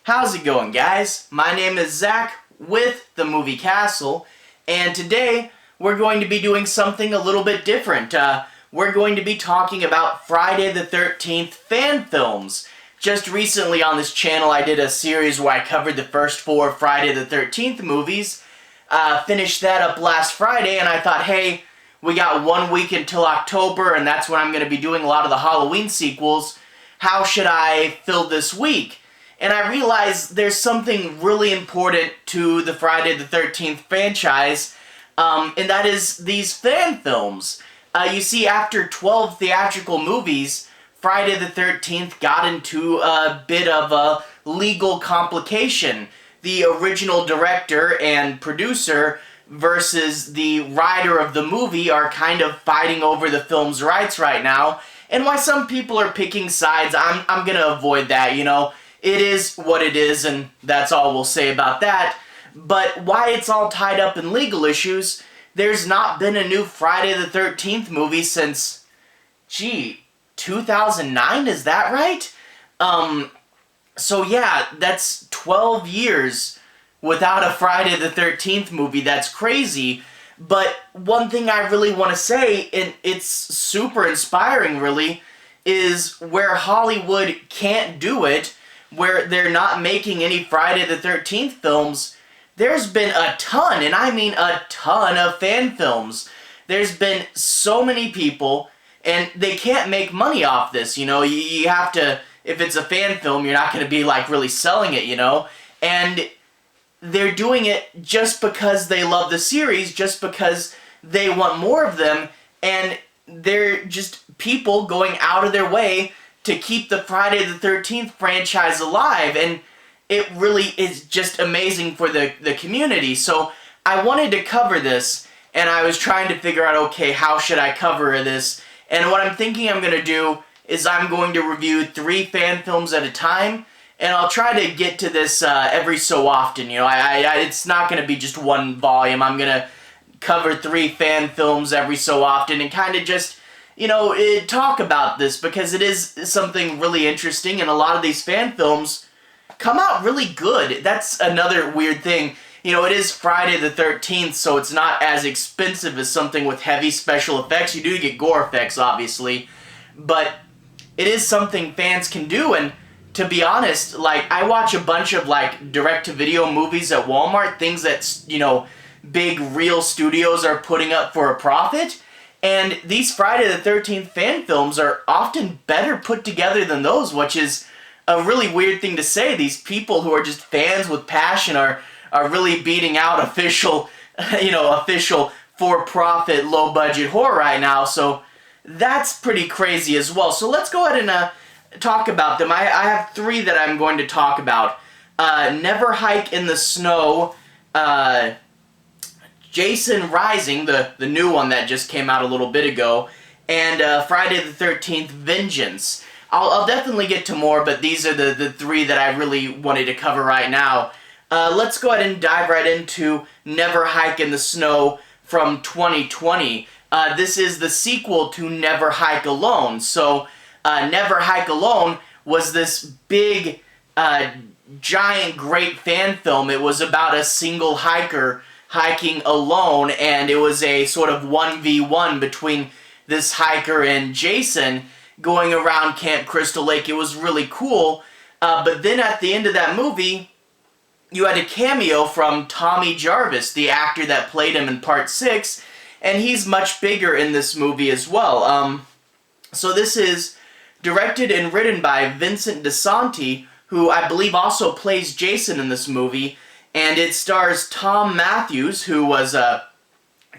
How's it going, guys? My name is Zach with the Movie Castle, and today we're going to be doing something a little bit different. We're going to be talking about Friday the 13th fan films. Just recently on this channel I did a series where I covered the first 4 Friday the 13th movies. Finished that up last Friday, and I thought, hey, we got 1 week until October, and that's when I'm going to be doing a lot of the Halloween sequels. How should I fill this week? And I realized there's something really important to the Friday the 13th franchise, and that is these fan films. You see, after 12 theatrical movies, Friday the 13th got into a bit of a legal complication. The original director and producer versus the writer of the movie are kind of fighting over the film's rights right now. And why some people are picking sides, I'm gonna avoid that, you know. It is what it is, and that's all we'll say about that. But why it's all tied up in legal issues, there's not been a new Friday the 13th movie since, 2009, is that right? So yeah, that's 12 years without a Friday the 13th movie. That's crazy. But one thing I really want to say, and it's super inspiring really, is where Hollywood can't do it, where they're not making any Friday the 13th films, there's been a ton, and I mean a ton of fan films. There's been so many people, and they can't make money off this, you know. You have to, if it's a fan film, you're not going to be like really selling it, you know. And they're doing it just because they love the series, just because they want more of them, and they're just people going out of their way to keep the Friday the 13th franchise alive, and it really is just amazing for the community. So I wanted to cover this, and I was trying to figure out, okay, how should I cover this? And what I'm thinking I'm going to do is I'm going to review 3 fan films at a time, and I'll try to get to this every so often. You know, it's not going to be just one volume. I'm going to cover 3 fan films every so often and kind of just, you know, talk about this, because it is something really interesting, and a lot of these fan films come out really good. That's another weird thing. You know, it is Friday the 13th, so it's not as expensive as something with heavy special effects. You do get gore effects, obviously, but it is something fans can do. And to be honest, like, I watch a bunch of, like, direct-to-video movies at Walmart, things that, you know, big real studios are putting up for a profit. And these Friday the 13th fan films are often better put together than those, which is a really weird thing to say. These people who are just fans with passion are really beating out official, you know, official for-profit, low-budget horror right now. So that's pretty crazy as well. So let's go ahead and talk about them. I have 3 that I'm going to talk about. Never Hike in the Snow, Jason Rising, the new one that just came out a little bit ago, and Friday the 13th Vengeance. I'll definitely get to more, but these are the 3 that I really wanted to cover right now. Let's go ahead and dive right into Never Hike in the Snow from 2020. This is the sequel to Never Hike Alone. So, Never Hike Alone was this big, giant, great fan film. It was about a single hiker hiking alone, and it was a sort of 1v1 between this hiker and Jason going around Camp Crystal Lake. It was really cool, but then at the end of that movie, you had a cameo from Tommy Jarvis, the actor that played him in Part 6, and he's much bigger in this movie as well. So this is directed and written by Vincent DiSanti, who I believe also plays Jason in this movie, and it stars Thom Mathews, who was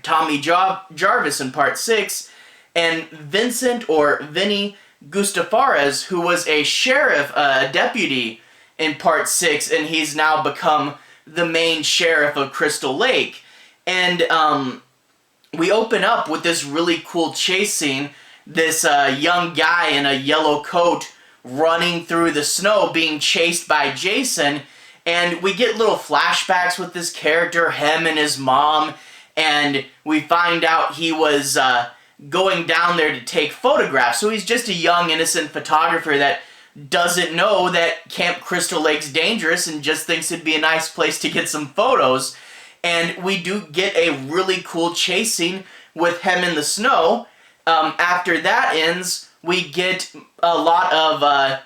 Tommy Jarvis in Part 6, and Vincent, or Vinny, Guastaferres, who was a sheriff, deputy in Part 6, and he's now become the main sheriff of Crystal Lake. And we open up with this really cool chase scene, this young guy in a yellow coat running through the snow being chased by Jason. And we get little flashbacks with this character, him and his mom, and we find out he was going down there to take photographs. So he's just a young, innocent photographer that doesn't know that Camp Crystal Lake's dangerous and just thinks it'd be a nice place to get some photos. And we do get a really cool chase scene with him in the snow. After that ends, we get a lot of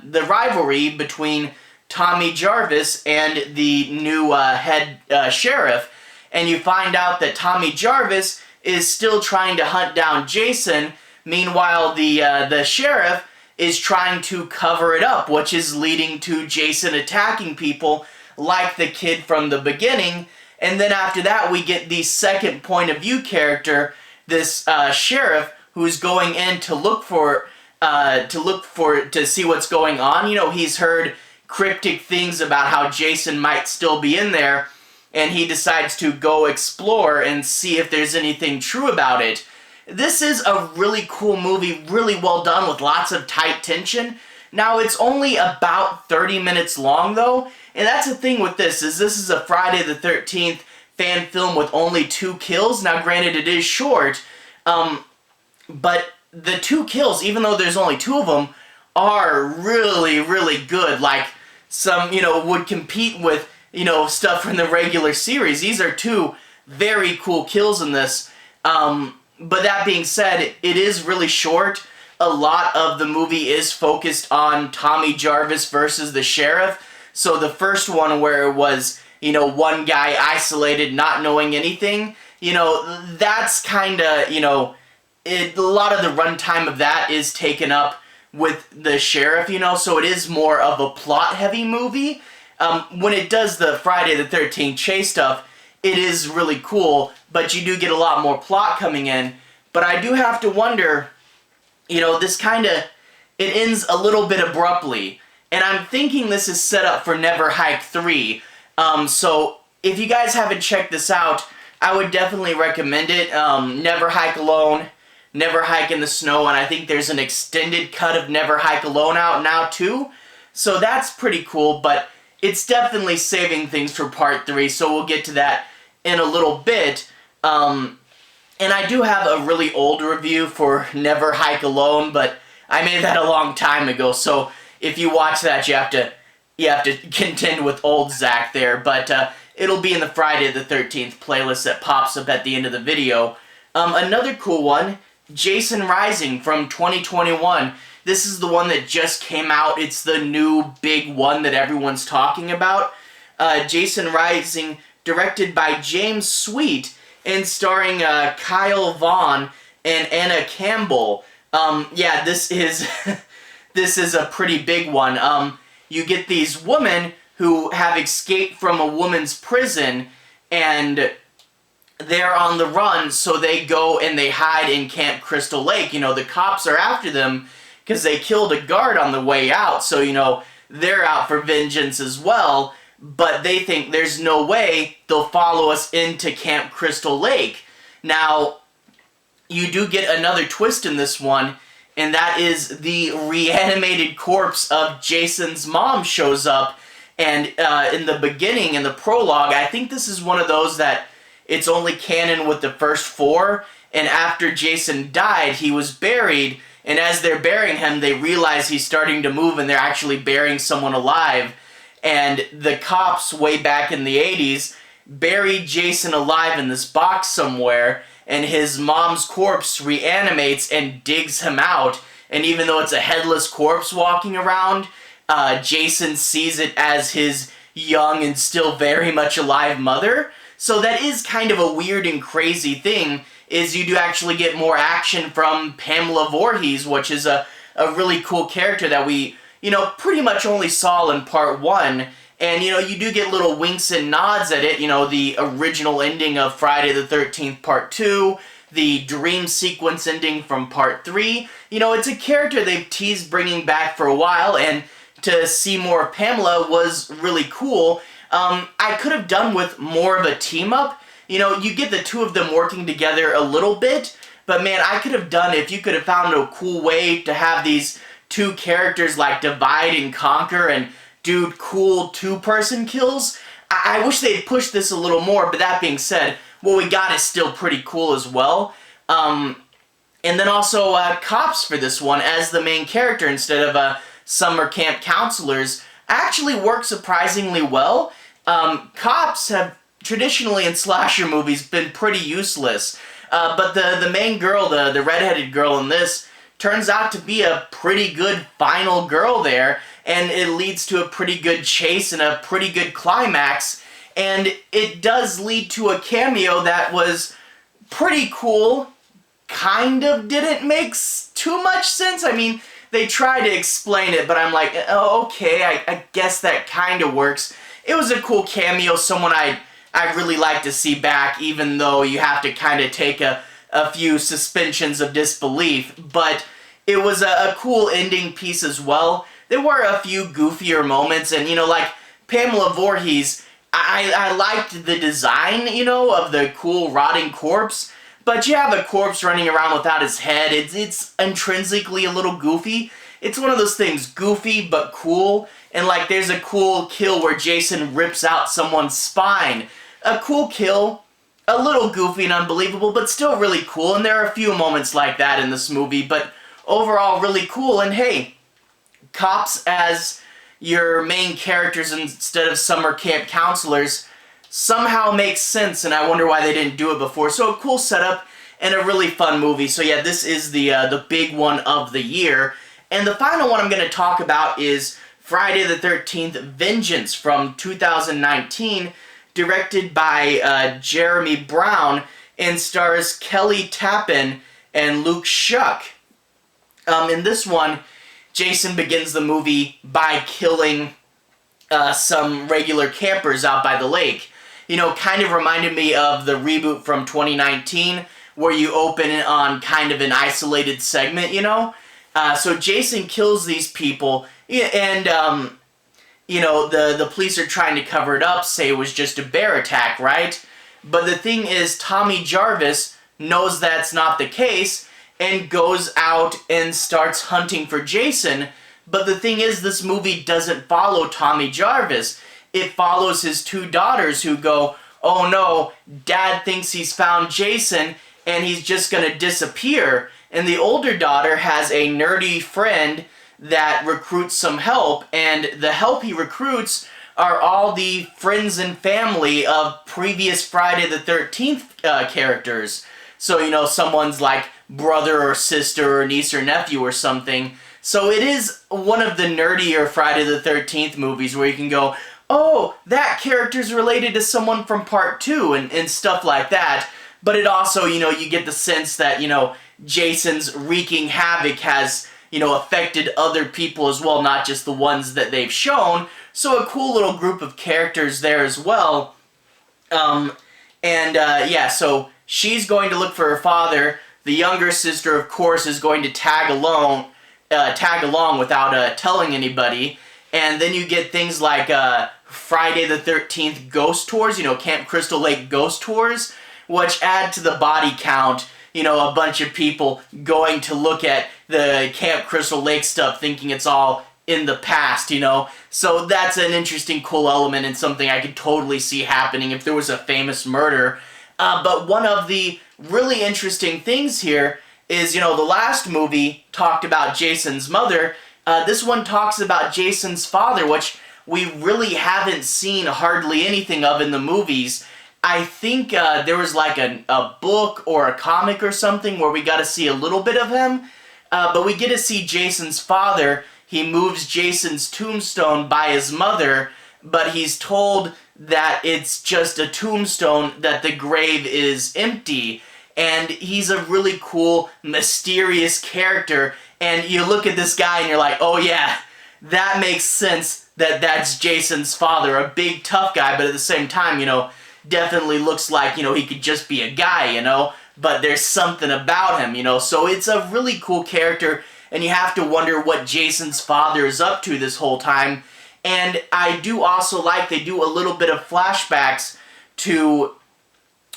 the rivalry between Tommy Jarvis and the new head sheriff. And you find out that Tommy Jarvis is still trying to hunt down Jason. Meanwhile, the sheriff is trying to cover it up, which is leading to Jason attacking people like the kid from the beginning. And then after that, we get the second point of view character, this sheriff who's going in to see what's going on. You know, he's heard cryptic things about how Jason might still be in there, and he decides to go explore and see if there's anything true about it. This is a really cool movie, really well done with lots of tight tension. Now, it's only about 30 minutes long, though, and that's the thing with this is a Friday the 13th fan film with only 2 kills. Now, granted, it is short, but the 2 kills, even though there's only 2 of them, are really, really good. Like, some, would compete with, stuff from the regular series. These are 2 very cool kills in this. But that being said, it is really short. A lot of the movie is focused on Tommy Jarvis versus the sheriff. So the first one where it was, one guy isolated, not knowing anything, that's kind of, a lot of the runtime of that is taken up with the sheriff, so it is more of a plot-heavy movie. When it does the Friday the 13th chase stuff, it is really cool, but you do get a lot more plot coming in. But I do have to wonder, this it ends a little bit abruptly. And I'm thinking this is set up for Never Hike 3. So if you guys haven't checked this out, I would definitely recommend it. Never Hike Alone, Never Hike in the Snow, and I think there's an extended cut of Never Hike Alone out now too. So that's pretty cool, but it's definitely saving things for part 3, so we'll get to that in a little bit. And I do have a really old review for Never Hike Alone, but I made that a long time ago, so if you watch that, you have to contend with old Zach there. But it'll be in the Friday the 13th playlist that pops up at the end of the video. Another cool one, Jason Rising from 2021. This is the one that just came out. It's the new big one that everyone's talking about. Jason Rising, directed by James Sweet, and starring Kyle Vahan and Anna Campbell. Yeah, this is this is a pretty big one. You get these women who have escaped from a woman's prison, and they're on the run, so they go and they hide in Camp Crystal Lake. The cops are after them because they killed a guard on the way out, so, they're out for vengeance as well, but they think there's no way they'll follow us into Camp Crystal Lake. Now, you do get another twist in this one, and that is the reanimated corpse of Jason's mom shows up, and in the beginning, in the prologue, I think this is one of those that it's only canon with the first 4, and after Jason died, he was buried, and as they're burying him, they realize he's starting to move, and they're actually burying someone alive. And the cops, way back in the 80s, buried Jason alive in this box somewhere, and his mom's corpse reanimates and digs him out. And even though it's a headless corpse walking around, Jason sees it as his young and still very much alive mother. So that is kind of a weird and crazy thing, is you do actually get more action from Pamela Voorhees, which is a really cool character that we, pretty much only saw in part 1. And, you do get little winks and nods at it, the original ending of Friday the 13th Part 2, the dream sequence ending from Part 3. It's a character they've teased bringing back for a while, and to see more of Pamela was really cool. I could have done with more of a team-up. You get the 2 of them working together a little bit, but man, I could have done, if you could have found a cool way to have these 2 characters like divide and conquer and do cool 2-person kills. I wish they'd pushed this a little more, but that being said, what we got is still pretty cool as well. And then also cops for this one as the main character instead of summer camp counselors actually work surprisingly well. Cops have traditionally in slasher movies been pretty useless, but the main girl, the redheaded girl in this, turns out to be a pretty good final girl there, and it leads to a pretty good chase and a pretty good climax, and it does lead to a cameo that was pretty cool. Kind of didn't make too much sense. I mean, they tried to explain it, but I'm like, oh, okay, I guess that kind of works. It was a cool cameo, someone I really like to see back, even though you have to kind of take a few suspensions of disbelief. But it was a cool ending piece as well. There were a few goofier moments, and, you know, like Pamela Voorhees, I liked the design, you know, of the cool rotting corpse. But you have a corpse running around without his head. It's intrinsically a little goofy. It's one of those things, goofy but cool. And like there's a cool kill where Jason rips out someone's spine. A cool kill, a little goofy and unbelievable, but still really cool. And there are a few moments like that in this movie, but overall really cool. And hey, cops as your main characters instead of summer camp counselors somehow makes sense, and I wonder why they didn't do it before. So a cool setup and a really fun movie. So yeah, this is the big one of the year. And the final one I'm going to talk about is Friday the 13th Vengeance from 2019, directed by Jeremy Brown, and stars Kelly Tappan and Luke Schuck. In this one, Jason begins the movie by killing some regular campers out by the lake. You know, kind of reminded me of the reboot from 2019, where you open it on kind of an isolated segment, you know? So Jason kills these people, and, you know, the police are trying to cover it up, say it was just a bear attack, right? But the thing is, Tommy Jarvis knows that's not the case, and goes out and starts hunting for Jason. But the thing is, this movie doesn't follow Tommy Jarvis. It follows his two daughters who go, oh no, Dad thinks he's found Jason and he's just gonna disappear. And the older daughter has a nerdy friend that recruits some help, and the help he recruits are all the friends and family of previous Friday the 13th characters. So, you know, someone's like brother or sister or niece or nephew or something. So it is one of the nerdier Friday the 13th movies where you can go, oh, that character's related to someone from part 2 and stuff like that. But it also, you know, you get the sense that, you know, Jason's wreaking havoc has, you know, affected other people as well, not just the ones that they've shown. So a cool little group of characters there as well. Yeah, so she's going to look for her father. The younger sister, of course, is going to tag along without telling anybody. And then you get things like Friday the 13th ghost tours, you know, Camp Crystal Lake ghost tours, which add to the body count, you know, a bunch of people going to look at the Camp Crystal Lake stuff thinking it's all in the past, you know. So that's an interesting, cool element and something I could totally see happening if there was a famous murder. But one of the really interesting things here is, you know, the last movie talked about Jason's mother. This one talks about Jason's father, which we really haven't seen hardly anything of in the movies. I think there was like a book or a comic or something where we got to see a little bit of him. But we get to see Jason's father. He moves Jason's tombstone by his mother, but he's told that it's just a tombstone, that the grave is empty. And he's a really cool, mysterious character. And you look at this guy and you're like, oh yeah, that makes sense that that's Jason's father. A big, tough guy, but at the same time, you know, definitely looks like, you know, he could just be a guy, you know, but there's something about him, you know. So it's a really cool character, and you have to wonder what Jason's father is up to this whole time. And I do also like they do a little bit of flashbacks to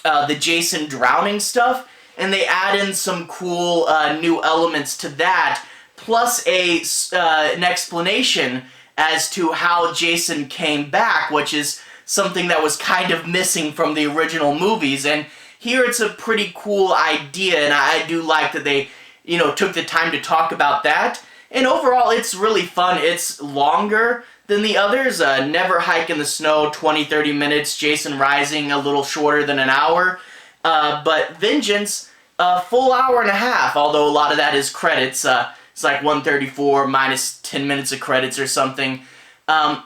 the Jason drowning stuff, and they add in some cool new elements to that, plus an explanation as to how Jason came back, which is something that was kind of missing from the original movies. And here it's a pretty cool idea, and I do like that they, you know, took the time to talk about that. And overall, it's really fun. It's longer than the others. Never Hike in the Snow, 20-30 minutes. Jason Rising, a little shorter than an hour. But Vengeance, a full hour and a half, although a lot of that is credits. It's like 134 minus 10 minutes of credits or something.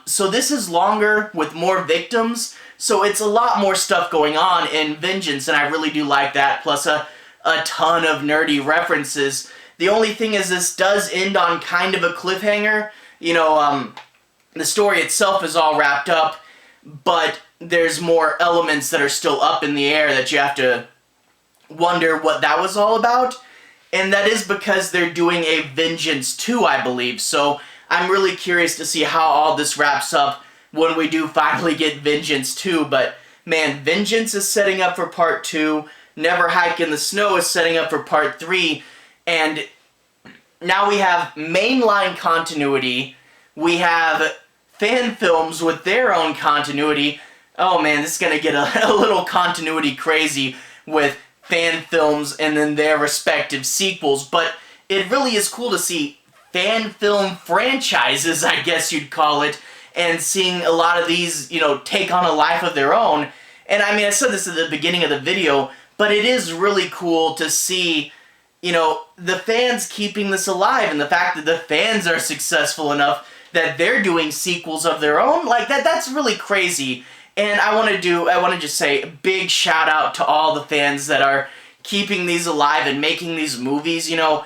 So this is longer with more victims, so it's a lot more stuff going on in Vengeance, and I really do like that, plus a ton of nerdy references. The only thing is this does end on kind of a cliffhanger. You know, the story itself is all wrapped up, but there's more elements that are still up in the air that you have to wonder what that was all about. And that is because they're doing a Vengeance 2, I believe. So I'm really curious to see how all this wraps up when we do finally get Vengeance 2. But man, Vengeance is setting up for part 2. Never Hike in the Snow is setting up for part 3. And now we have mainline continuity. We have fan films with their own continuity. Oh man, this is going to get a little continuity crazy with fan films and then their respective sequels, but it really is cool to see fan film franchises, I guess you'd call it, and seeing a lot of these, you know, take on a life of their own. And I mean, I said this at the beginning of the video, but it is really cool to see, you know, the fans keeping this alive, and the fact that the fans are successful enough that they're doing sequels of their own, like that's really crazy. And I want to just say a big shout out to all the fans that are keeping these alive and making these movies. You know,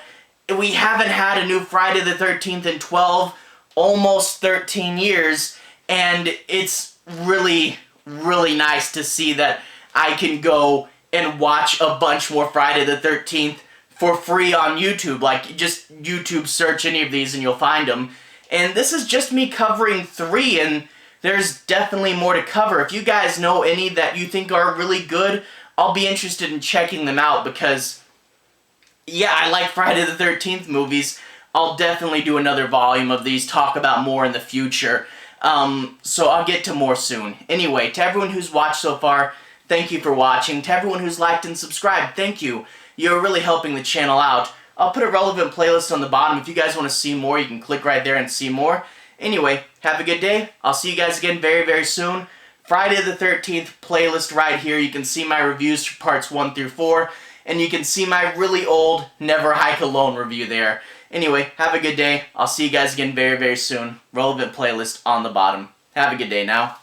we haven't had a new Friday the 13th in almost 13 years, and it's really, really nice to see that I can go and watch a bunch more Friday the 13th for free on YouTube. Like, just YouTube search any of these and you'll find them. And this is just me covering 3, and there's definitely more to cover. If you guys know any that you think are really good, I'll be interested in checking them out because, yeah, I like Friday the 13th movies. I'll definitely do another volume of these, talk about more in the future. So I'll get to more soon. Anyway, to everyone who's watched so far, thank you for watching. To everyone who's liked and subscribed, thank you. You're really helping the channel out. I'll put a relevant playlist on the bottom. If you guys want to see more, you can click right there and see more. Anyway, have a good day. I'll see you guys again very, very soon. Friday the 13th playlist right here. You can see my reviews for parts 1 through 4. And you can see my really old Never Hike Alone review there. Anyway, have a good day. I'll see you guys again very, very soon. Relevant playlist on the bottom. Have a good day now.